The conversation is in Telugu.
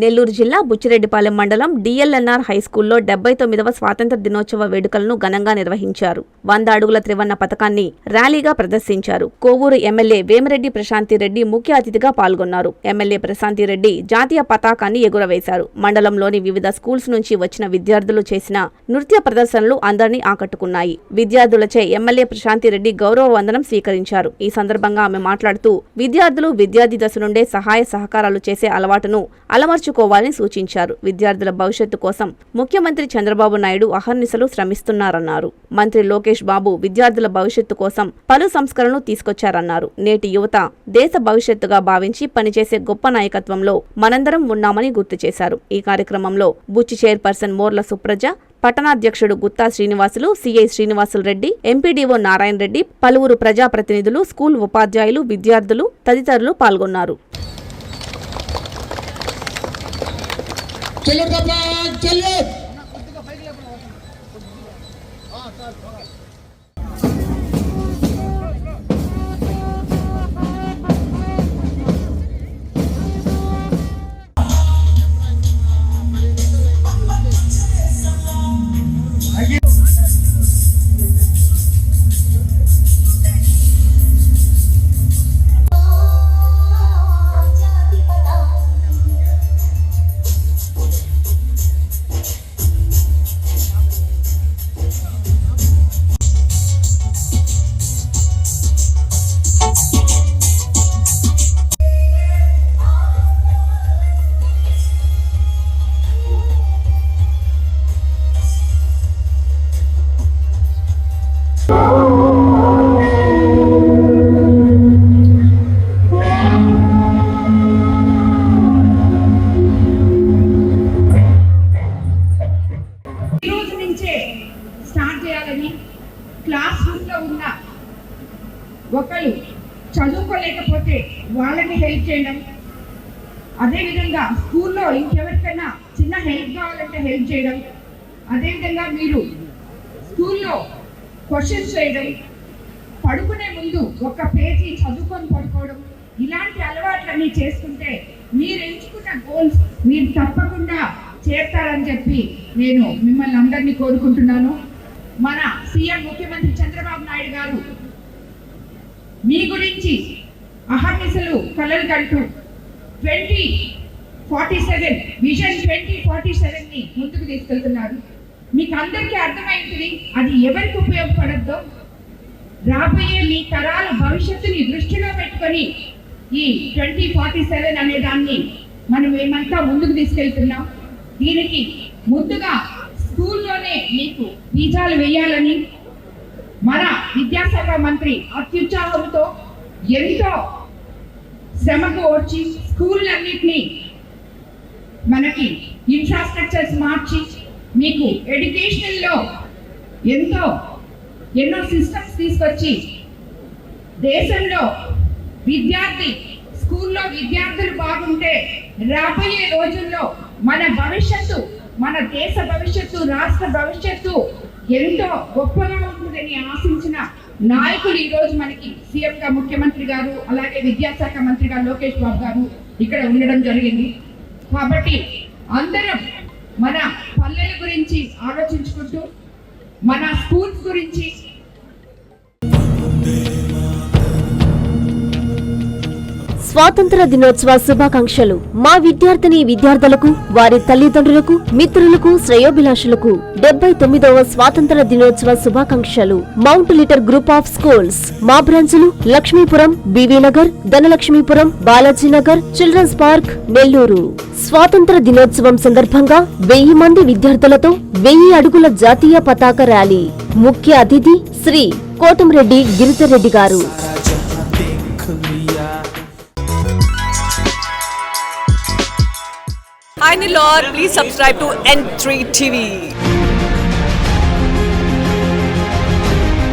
నెల్లూరు జిల్లా బుచ్చిరెడ్డిపాలెం మండలం డిఎల్ఎన్ఆర్ హైస్కూల్లో 79వ స్వాతంత్ర దినోత్సవ వేడుకలను ఘనంగా నిర్వహించారు. 100 అడుగుల త్రివర్ణ పతాకాన్ని ర్యాలీగా ప్రదర్శించారు. కోవూరు ఎమ్మెల్యే వేమిరెడ్డి ప్రశాంతిరెడ్డి ముఖ్య అతిథిగా పాల్గొన్నారు. ఎమ్మెల్యే ప్రశాంతిరెడ్డి జాతీయ పతాకాన్ని ఎగురవేశారు. మండలంలోని వివిధ స్కూల్స్ నుంచి వచ్చిన విద్యార్థులు చేసిన నృత్య ప్రదర్శనలు అందరినీ ఆకట్టుకున్నాయి. విద్యార్థులచే ఎమ్మెల్యే ప్రశాంతిరెడ్డి గౌరవ వందనం స్వీకరించారు. ఈ సందర్భంగా ఆమె మాట్లాడుతూ విద్యార్థులు విద్యార్థి దశ నుండే సహాయ సహకారాలు చేసే అలవాటును అలవర్చుకోవాలని సూచించారు. విద్యార్థుల భవిష్యత్తు కోసం ముఖ్యమంత్రి చంద్రబాబు నాయుడు అహర్నిశలు శ్రమిస్తున్నారన్నారు. మంత్రి లోకేష్ బాబు విద్యార్థుల భవిష్యత్తు కోసం పలు సంస్కరణలు తీసుకొచ్చారన్నారు. నేటి యువత దేశ భవిష్యత్తుగా భావించి పనిచేసే గొప్ప నాయకత్వంలో మనందరం ఉన్నామని గుర్తు చేశారు. ఈ కార్యక్రమంలో బుచ్చి చైర్పర్సన్ మోర్ల సుప్రజ, పట్టణాధ్యక్షుడు గుత్తా శ్రీనివాసులు, సిఐ శ్రీనివాసులు రెడ్డి, ఎంపీడీఓ నారాయణ రెడ్డి, పలువురు ప్రజాప్రతినిధులు, స్కూల్ ఉపాధ్యాయులు, విద్యార్థులు తదితరులు పాల్గొన్నారు. క్లాస్ రూమ్ లో ఉన్న ఒకరు చదువుకోలేకపోతే వాళ్ళని హెల్ప్ చేయడం, అదేవిధంగా స్కూల్లో ఇంకెవరికైనా చిన్న హెల్ప్ కావాలంటే హెల్ప్ చేయడం, అదేవిధంగా మీరు స్కూల్లో క్వశ్చన్స్ చేయడం, పడుకునే ముందు ఒక పేజీ చదువుకొని పడుకోవడం, ఇలాంటి అలవాట్లన్నీ చేసుకుంటే మీరు ఎంచుకున్న గోల్స్ మీరు తప్పకుండా చేస్తారని చెప్పి నేను మిమ్మల్ని అందరినీ కోరుకుంటున్నాను. మన సీఎం ముఖ్యమంత్రి చంద్రబాబు నాయుడు గారు మీ గురించి అహర్నిశలు కలలు కంటూ 2047 విజన్ 2047ని ముందుకు తీసుకెళ్తున్నారు. మీకు అందరికీ అర్థమైంది అది ఎవరికి ఉపయోగపడద్దో. రాబోయే మీ తరాల భవిష్యత్తుని దృష్టిలో పెట్టుకొని ఈ 2047 అనే దాన్ని మనం ఏమంతా ముందుకు తీసుకెళ్తున్నాం. దీనికి ముందుగా స్కూల్లోనే మీకు బీజాలు వేయాలని మన విద్యాశాఖ మంత్రి అత్యుత్సాహంతో ఎంతో శ్రమకు వచ్చి స్కూళ్ళన్నింటినీ మనకి ఇన్ఫ్రాస్ట్రక్చర్స్ మార్చి మీకు ఎడ్యుకేషనల్లో ఎన్నో సిస్టమ్స్ తీసుకొచ్చి దేశంలో స్కూల్లో విద్యార్థులు బాగుంటే రాబోయే రోజుల్లో మన భవిష్యత్తు, మన దేశ భవిష్యత్తు, రాష్ట్ర భవిష్యత్తు ఎంతో గొప్పగా ఉంటుందని ఆశించిన నాయకులు ఈరోజు మనకి సీఎంగా ముఖ్యమంత్రి గారు, అలాగే విద్యాశాఖ మంత్రిగా లోకేష్ బాబు గారు ఇక్కడ ఉండడం జరిగింది. కాబట్టి అందరం మన పల్లెల గురించి ఆలోచించుకుంటూ మన స్కూల్స్ గురించి స్వాతంత్ర దినోత్సవ శుభాకాంక్షలు. మా విద్యార్థిని విద్యార్థులకు, వారి తల్లిదండ్రులకు, మిత్రులకు, శ్రేయోభిలాషులకు 79వ స్వాతంత్ర దినోత్సవ శుభాకాంక్షలు. Mount Litera group of schools, మా బ్రాంచులు Lakshmipuram, BV Nagar, Dhanalakshmipuram, Balajinagar, children's park, Nellore. స్వాతంత్ర దినోత్సవం సందర్భంగా 1000 మంది విద్యార్థులతో 1000 అడుగుల జాతీయ పతాక ర్యాలీ. ముఖ్య అతిథి శ్రీ కోటంరెడ్డి గిరిధర్రెడ్డి గారు. Hi Nilor, please subscribe to N3 TV.